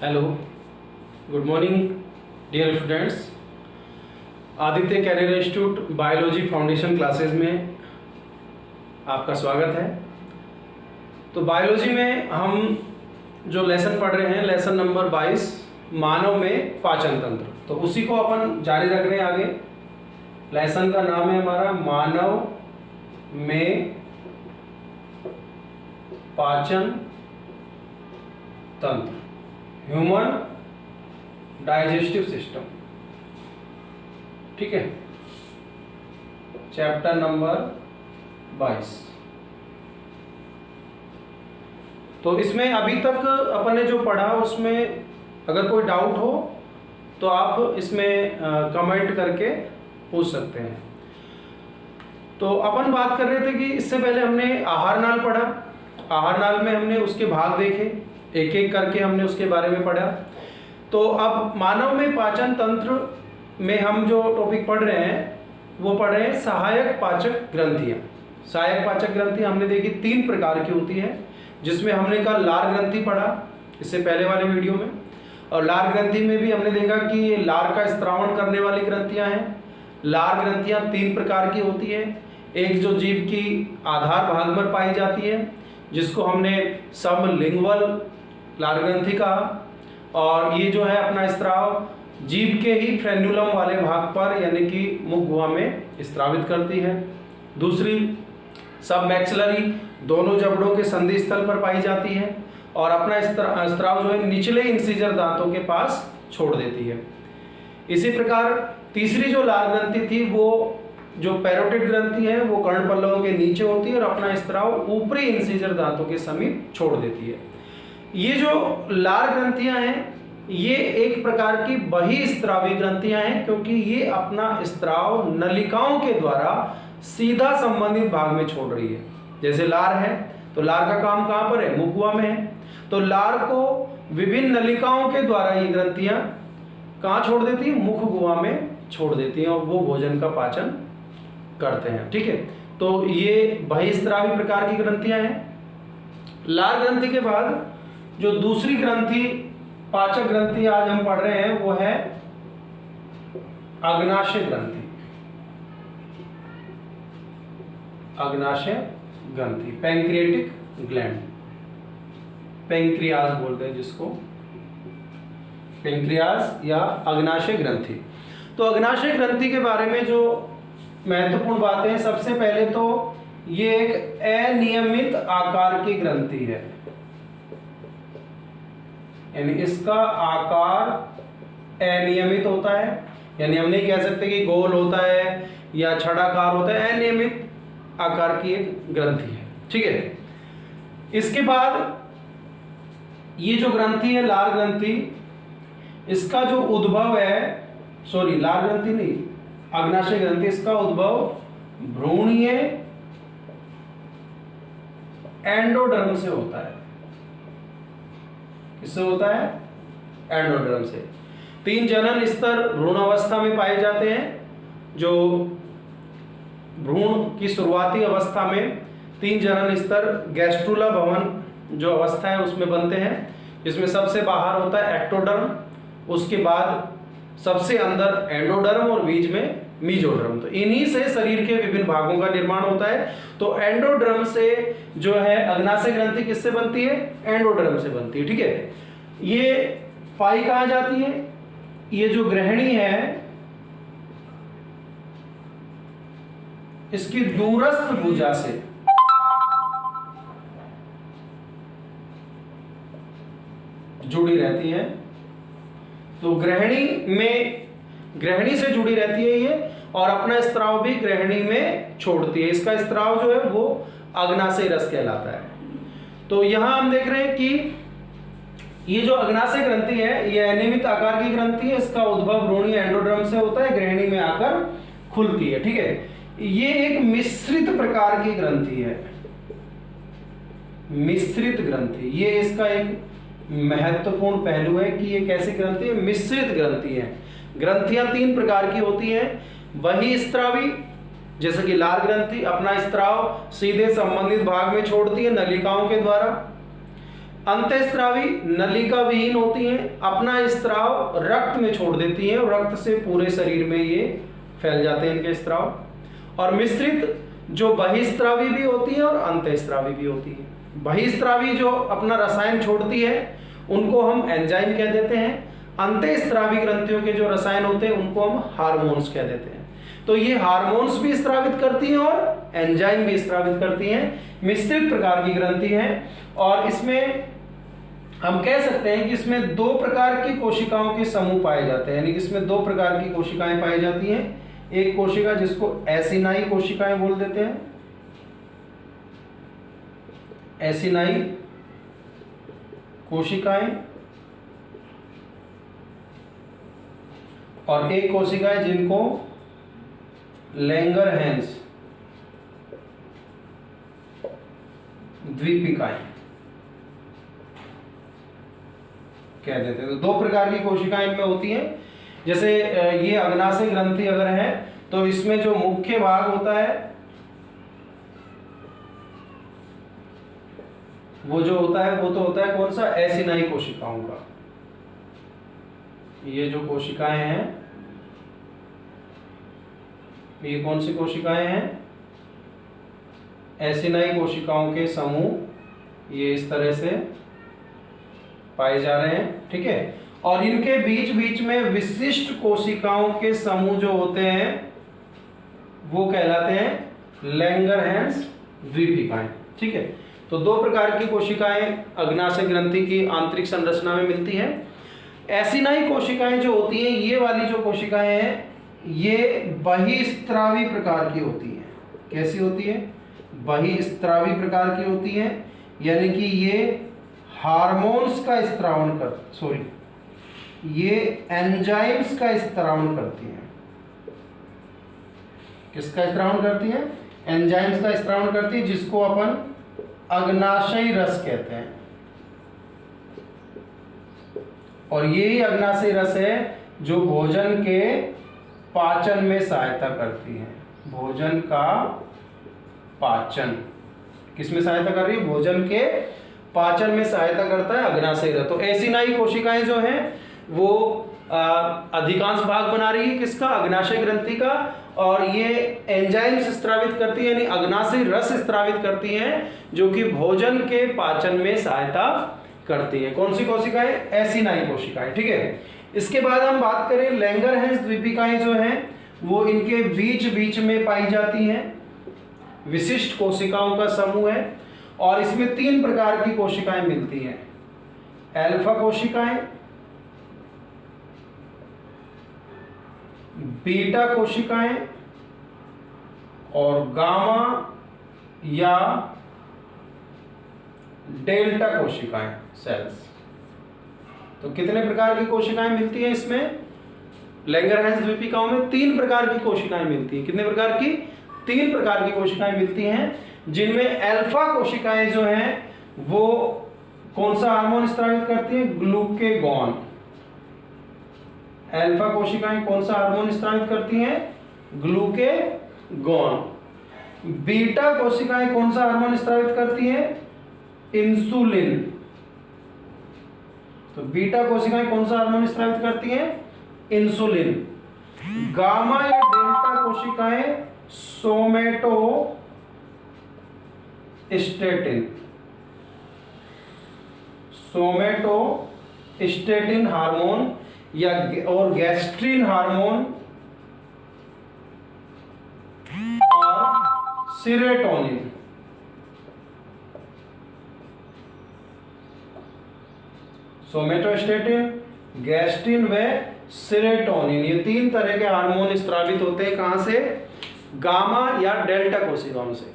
Hello, good morning dear students. Aditya career institute biology foundation classes में आपका स्वागत है। तो बायोलॉजी में हम जो लेसन पढ़ रहे हैं, लेसन नंबर 22, मानव में पाचन तंत्र, तो उसी को अपन जारी रख रहे हैं आगे। लेसन का नाम है हमारा मानव में पाचन तंत्र, ह्यूमन डाइजेस्टिव सिस्टम। ठीक है, चैप्टर नंबर 22। तो इसमें अभी तक अपन ने जो पढ़ा उसमें अगर कोई डाउट हो तो आप इसमें कमेंट करके पूछ सकते हैं। तो अपन बात कर रहे थे कि इससे पहले हमने आहार नाल पढ़ा। आहार नाल में हमने उसके भाग देखे, एक एक करके हमने उसके बारे में पढ़ा। तो अब मानव में पाचन तंत्र में हम जो टॉपिक पढ़ रहे हैं वो पढ़ रहे हैं सहायक पाचक ग्रंथियां। सहायक पाचक ग्रंथि हमने देखी 3 प्रकार की होती है, जिसमें हमने कहा लार ग्रंथि पढ़ा इससे पहले वाले वीडियो में, और लार ग्रंथि में भी हमने देखा कि ये लार का स्त्रावण करने वाली ग्रंथियां हैं। लार ग्रंथियां 3 प्रकार की होती है। एक जो जीव की आधार भाग में पाई जाती है, जिसको हमने सबलिंगुअल लार ग्रंथि कहा, और ये जो है अपना स्त्राव जीभ के ही फ्रेन्युलम वाले भाग पर यानी कि मुख गुहा में स्त्रावित करती है। दूसरी सब मैक्सिलरी, दोनों जबड़ों के संधि स्थल पर पाई जाती है, और अपना स्त्राव जो है निचले इंसिजर दांतों के पास छोड़ देती है। इसी प्रकार तीसरी जो लार ग्रंथि थी वो जो पैरोटिड ग्रंथि है वो कर्णपल्लवों के नीचे होती है, और अपना स्त्राव ऊपरी इंसिजर दांतों के समीप छोड़ देती है। ये जो लार ग्रंथियां हैं ये एक प्रकार की बहिस्त्रावी ग्रंथियां हैं, क्योंकि ये अपना स्त्राव नलिकाओं के द्वारा सीधा संबंधित भाग में छोड़ रही है। जैसे लार है तो लार का काम कहां पर है, मुख गुहा में है, तो लार को विभिन्न नलिकाओं के द्वारा ये ग्रंथियां कहां छोड़ देती है, मुख गुहा में छोड़ देती हैं, और वो भोजन का पाचन करते हैं। ठीक है, तो ये बहिस्त्रावी प्रकार की ग्रंथियां हैं। लार ग्रंथि के बाद जो दूसरी ग्रंथि पाचक ग्रंथि आज हम पढ़ रहे हैं वो है अग्नाशय ग्रंथि। अग्नाशय ग्रंथि, पैंक्रियाटिक ग्लैंड, पैंक्रियाज बोलते हैं जिसको, पैंक्रियाज या अग्नाशय ग्रंथि। तो अग्नाशय ग्रंथि के बारे में जो महत्वपूर्ण बातें हैं, सबसे पहले तो ये एक अनियमित आकार की ग्रंथि है, यानी इसका आकार अनियमित होता है। यानी हम नहीं कह सकते कि गोल होता है या छड़ाकार होता है, अनियमित आकार की एक ग्रंथि है। ठीक है, इसके बाद ये जो ग्रंथि है लार ग्रंथि, इसका जो उद्भव है, सॉरी लार ग्रंथि नहीं, अग्नाशय ग्रंथि, इसका उद्भव भ्रूणीय एंडोडर्म से होता है। किससे होता है, एंडोडर्म से। 3 जनन स्तर भ्रूण अवस्था में पाए जाते हैं। जो भ्रूण की शुरुआती अवस्था में 3 जनन स्तर गैस्ट्रुला भवन जो अवस्था है उसमें बनते हैं, जिसमें सबसे बाहर होता है एक्टोडर्म, उसके बाद सबसे अंदर एंडोडर्म और बीच में मीजोडर्म। तो इन्हीं से शरीर के विभिन्न भागों का निर्माण होता है। तो एंडोडर्म से जो है अग्नाशय ग्रंथि किससे बनती है, एंडोडर्म से बनती है। ठीक है, ये पाई कहां जाती है, ये जो ग्रहणी है इसकी दूरस्थ भुजा से जुड़ी रहती है। तो ग्रहणी से जुड़ी रहती है ये, और अपना स्त्राव भी ग्रहणी में छोड़ती है। इसका स्त्राव जो है वो अग्नाशय रस कहलाता है। तो यहां हम देख रहे हैं कि ये जो अग्नाशय ग्रंथि है ये अनियमित आकार की ग्रंथि है। इसका उद्भव भ्रूणीय एंडोडर्म से होता है, ग्रहणी में आकर खुलती है। ठीक है, ये एक मिश्रित प्रकार की ग्रंथि है, मिश्रित ग्रंथि। ये इसका एक महत्वपूर्ण पहलू है कि ये कैसी ग्रंथि है, मिश्रित ग्रंथि है। ग्रंथियां 3 प्रकार की होती हैं, बहिस्त्रावी जैसे कि लार ग्रंथि अपना स्त्राव सीधे संबंधित भाग में छोड़ती है नलिकाओं के द्वारा। अंतःस्रावी नलिका विहीन होती हैं, अपना स्त्राव रक्त में छोड़ देती हैं और रक्त से पूरे शरीर में ये फैल जाते हैं इनके स्त्राव। और मिश्रित जो बहिस्त्रावी भी होती है और अंतःस्रावी भी होती है। बहिस्त्रावी जो अपना रसायन छोड़ती है उनको हम एंजाइम कह देते हैं, अंतःस्रावी ग्रंथियों के जो रसायन होते हैं उनको हम हार्मोन्स कह देते हैं। तो ये हार्मोन्स भी स्रावित करती हैं और एंजाइम भी स्रावित करती हैं, मिश्रित प्रकार की ग्रंथि है। और इसमें हम कह सकते हैं कि इसमें दो प्रकार की कोशिकाओं के समूह पाए जाते हैं, यानी कि इसमें दो प्रकार की कोशिकाएं पाई जाती हैं। एक कोशिका जिसको एसिनाई कोशिकाएं बोल देते हैं, एसिनाई कोशिकाएं, और एक कोशिकाएं जिनको लैंगरहैंस द्वीपिकाएं कह देते हैं। तो दो प्रकार की कोशिकाएं इनमें होती हैं। जैसे ये अग्नाशय ग्रंथि अगर है तो इसमें जो मुख्य भाग होता है वो जो होता है वो तो होता है कौन सा, एसिनाई कोशिकाओं का। ये जो कोशिकाएं हैं ये कौन सी कोशिकाएं हैं, एसिनाई कोशिकाओं के समूह ये इस तरह से पाए जा रहे हैं, ठीक है। और इनके बीच बीच में विशिष्ट कोशिकाओं के समूह जो होते हैं वो कहलाते हैं लैंगरहैंस द्वीपिकाएं, ठीक है। तो दो प्रकार की कोशिकाएं अग्नाशय ग्रंथि की आंतरिक संरचना में मिलती हैं। एसिनाई कोशिकाएं जो होती हैं, ये वाली जो कोशिकाएं हैं ये बहिस्त्रावी प्रकार की होती हैं। कैसी होती है, बहिस्त्रावी प्रकार की होती हैं, यानी कि ये हार्मोन्स का स्त्रावण ये एंजाइम्स का स्त्रावण करती हैं। किसका स्त्रावण करती हैं, एंजाइम्स का स्त्रावण करती है, जिसको अपन अग्नाशयी रस कहते हैं। और यही अग्नाशयी रस है जो भोजन के पाचन में सहायता करती है। भोजन का पाचन किसमें सहायता कर रही है, भोजन के पाचन में सहायता करता है अग्नाशयी रस। तो एसिनाई कोशिकाएं जो हैं वो अधिकांश भाग बना रही है किसका, अग्नाशय ग्रंथि का, और ये एंजाइम्स स्त्रावित करती है यानी अग्नाशय रस स्त्रावित करती हैं जो कि भोजन के पाचन में सहायता करती है। कौन सी कोशिकाएं, एसिनाई कोशिकाएं, ठीक है। इसके बाद हम बात करें लैंगरहैंस द्वीपिकाएं जो हैं वो इनके बीच बीच में पाई जाती हैं, विशिष्ट कोशिकाओं का समूह है। और इसमें तीन प्रकार की कोशिकाएं मिलती हैं, अल्फा कोशिकाएं, बीटा कोशिकाएं और गामा या डेल्टा कोशिकाएं, सेल्स। तो कितने प्रकार की कोशिकाएं मिलती हैं इसमें, लैंगरहैंस द्वीपिकाओं में तीन प्रकार की कोशिकाएं मिलती हैं। कितने प्रकार की, तीन प्रकार की कोशिकाएं मिलती हैं, जिनमें अल्फा कोशिकाएं जो हैं वो कौन सा हार्मोन स्रावित करती हैं, ग्लूकेगॉन। अल्फा कोशिकाएं कौन सा हार्मोन स्रावित करती हैं, ग्लूकेगॉन। बीटा कोशिकाएं कौन सा हार्मोन स्रावित करती हैं, इंसुलिन। तो बीटा कोशिकाएं कौन सा हार्मोन स्रावित करती हैं, इंसुलिन। गामा या डेल्टा कोशिकाएं सोमेटोस्टेटिन हार्मोन या और गैस्ट्रिन हार्मोन और सेरोटोनिन। सोमेटोस्टेटिन, गैस्ट्रिन व सेरोटोनिन, ये तीन तरह के हार्मोन स्रावित होते हैं कहां से, गामा या डेल्टा कोशिकाओं से।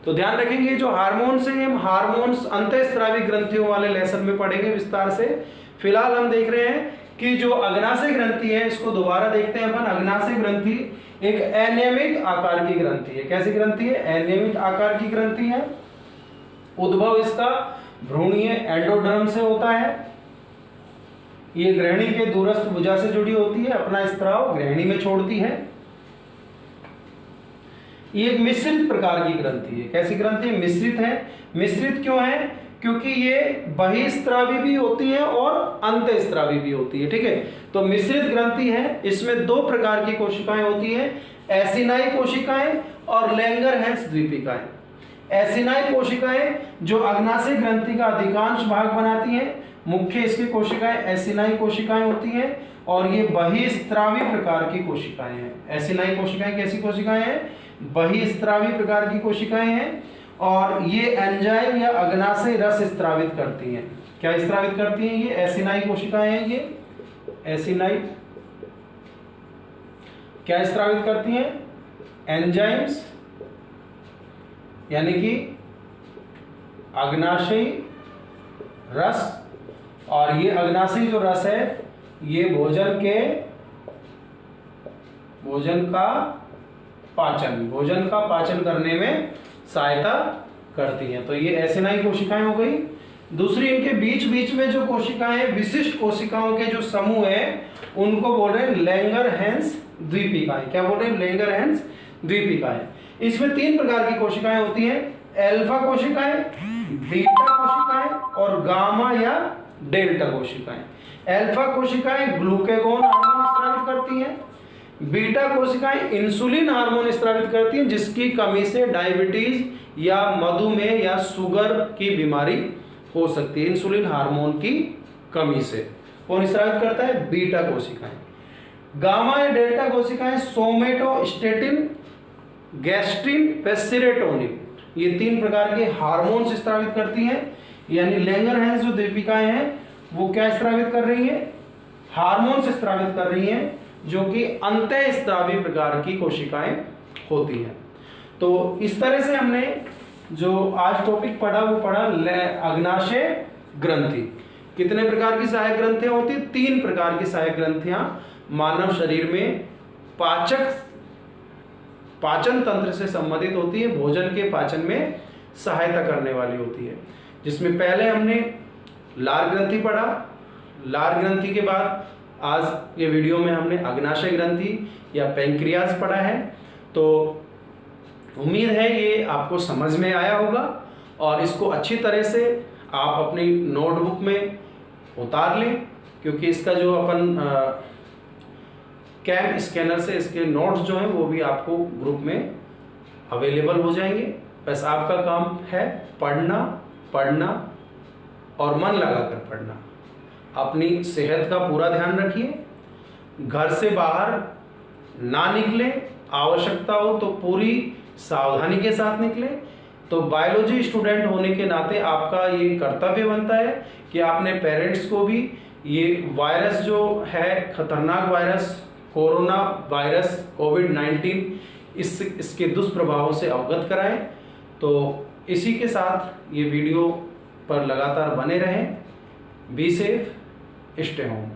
तो ध्यान रखेंगे जो हार्मोन्स हैं हम हार्मोन्स अंतःस्रावी ग्रंथियों वाले लेसन में पढ़ेंगे विस्तार से। फिलहाल हम देख रहे हैं कि जो अग्नाशय ग्रंथि है, इसको दोबारा देखते हैं अपन। अग्नाशय ग्रंथि एक अनियमित आकार की ग्रंथि है। कैसी ग्रंथि है, अनियमित आकार की ग्रंथि है। उद्भव इसका भ्रूणीय एंडोडर्म से होता है। ये ग्रहणी के दूरस्थ भुजा से जुड़ी होती है, अपना स्त्राव ग्रहणी में छोड़ती है। ये मिश्रित प्रकार की ग्रंथि है। कैसी ग्रंथि है, मिश्रित है। मिश्रित क्यों है, क्योंकि ये बहिस्त्रावी भी होती है और अंतःस्त्रावी भी होती है। ठीक है, तो मिश्रित ग्रंथि है, इसमें दो प्रकार की कोशिकाएं होती हैं, एसिनाई कोशिकाएं और लैंगरहैंस द्वीपिकाएं। एसिनाई कोशिकाएं जो अग्नाशय ग्रंथि का अधिकांश भाग बनाती हैं, मुख्य इसकी कोशिकाएं एसिनाई कोशिकाएं होती हैं, और ये बहिस्त्रावी प्रकार की कोशिकाएं हैं। एसिनाई कोशिकाएं कैसी कोशिकाएं हैं? बहिस्त्रावी प्रकार की कोशिकाएं हैं, और ये एंजाइम या अग्नाशय रस स्त्रावित करती हैं। क्या स्त्रावित करती हैं? ये एसिनाई कोशिकाएं हैं। ये एसिनाई क्या स्त्रावित करती हैं? एंजाइम्स, यानी कि अग्नाशयी रस, और ये अग्नाशयी जो रस है ये भोजन का पाचन करने में सहायता करती हैं। तो ये एसिनाई कोशिकाएं हो गई। दूसरी, इनके बीच बीच में जो कोशिकाएं, विशिष्ट कोशिकाओं के जो समूह हैं, उनको बोल रहे हैं लैंगरहैंस द्वीपिकाएं। क्या बोल रहे हैं? लैंगरहैंस द्वीपिकाएं। इसमें तीन प्रकार की कोशिकाएं होती हैं, अल्फा कोशिकाएं, बीटा कोशिकाएं और गामा या डेल्टा कोशिकाएं। अल्फा कोशिकाएं ग्लूकेगॉन हार्मोन स्रावित करती हैं, बीटा कोशिकाएं इंसुलिन हार्मोन स्रावित करती हैं, जिसकी कमी से डायबिटीज या मधुमेह या शुगर की बीमारी हो सकती है। इंसुलिन हार्मोन की कमी से कौन स्रावित करता है? बीटा कोशिकाएं। गामा या डेल्टा कोशिकाएं सोमेटोस्टेटिन, गैस्ट्रिन व सेरोटोनिन, ये तीन प्रकार के हार्मोन्स स्रावित करती हैं। यानी लैंगरहैंस जो द्वीपिकाएं हैं वो क्या स्रावित कर रही हैं? हार्मोन्स स्रावित कर रही हैं, जो कि अंतःस्रावी प्रकार की कोशिकाएं होती हैं। तो इस तरह से हमने जो आज टॉपिक पढ़ा वो पढ़ा अग्नाशय ग्रंथि। कितने प्रकार की सहायक ग्रंथियां होती? तीन प्रकार की सहायक ग्रंथियां मानव शरीर में पाचन तंत्र से संबंधित होती है, भोजन के पाचन में सहायता करने वाली होती है। जिसमें पहले हमने लार ग्रंथि पढ़ा, लार ग्रंथि के बाद आज ये वीडियो में हमने अग्नाशय ग्रंथि या पैंक्रियाज पढ़ा है। तो उम्मीद है ये आपको समझ में आया होगा, और इसको अच्छी तरह से आप अपनी नोटबुक में उतार लें, क्योंकि इसका जो अपन कैम स्कैनर से इसके नोट्स जो हैं वो भी आपको ग्रुप में अवेलेबल हो जाएंगे। बस आपका काम है पढ़ना और मन लगाकर पढ़ना। अपनी सेहत का पूरा ध्यान रखिए, घर से बाहर ना निकलें, आवश्यकता हो तो पूरी सावधानी के साथ निकलें। तो बायोलॉजी स्टूडेंट होने के नाते आपका ये कर्तव्य बनता है कि आपने पेरेंट्स को भी ये वायरस जो है, खतरनाक वायरस कोरोना वायरस कोविड-19, इसके दुष्प्रभावों से अवगत कराएं। तो इसी के साथ ये वीडियो पर लगातार बने रहें। Be safe, stay home.